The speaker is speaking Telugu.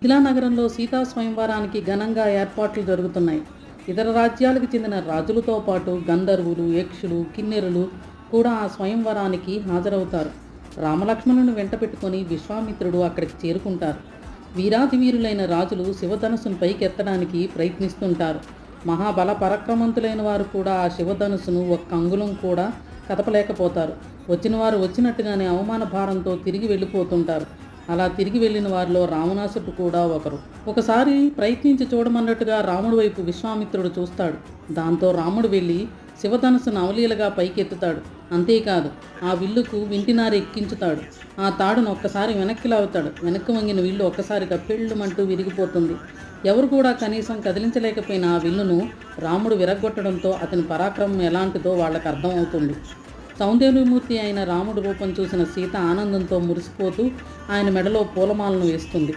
శిలానగరంలో సీతా స్వయంవరానికి ఘనంగా ఏర్పాట్లు జరుగుతున్నాయి. ఇతర రాజ్యాలకు చెందిన రాజులతో పాటు గంధర్వులు, యక్షులు, కిన్నెరులు కూడా ఆ స్వయంవరానికి హాజరవుతారు. రామలక్ష్మణుని వెంట పెట్టుకొని విశ్వామిత్రుడు అక్కడికి చేరుకుంటారు. వీరాతి వీరులైన రాజులు శివధనుసును పైకెత్తడానికి ప్రయత్నిస్తుంటారు. మహాబల పరాక్రమంతులైన వారు కూడా ఆ శివధనుసును ఒక్క అంగుళం కూడా కదపలేకపోతారు. వచ్చిన వారు వచ్చినట్టుగానే అవమాన భారంతో తిరిగి వెళ్ళిపోతుంటారు. అలా తిరిగి వెళ్ళిన వారిలో రావణాసుడు కూడా ఒకరు. ఒకసారి ప్రయత్నించి చూడమన్నట్టుగా రాముడి వైపు విశ్వామిత్రుడు చూస్తాడు. దాంతో రాముడు వెళ్ళి శివధనుసును అవలీలగా పైకెత్తుతాడు. అంతేకాదు, ఆ విల్లుకు వింటినారు ఎక్కించుతాడు. ఆ తాడును ఒక్కసారి వెనక్కి లాగుతాడు. వెనక్కి వంగిన విల్లు ఒక్కసారిగా పెళ్ళుమంటూ విరిగిపోతుంది. ఎవరు కూడా కనీసం కదిలించలేకపోయిన ఆ విల్లును రాముడు విరగ్గొట్టడంతో అతని పరాక్రమం ఎలాంటిదో వాళ్ళకు అర్థమవుతుంది. సౌందర్యమూర్తి అయిన రాముడి రూపం చూసిన సీత ఆనందంతో మురిసిపోతూ ఆయన మెడలో పూలమాలను వేస్తుంది.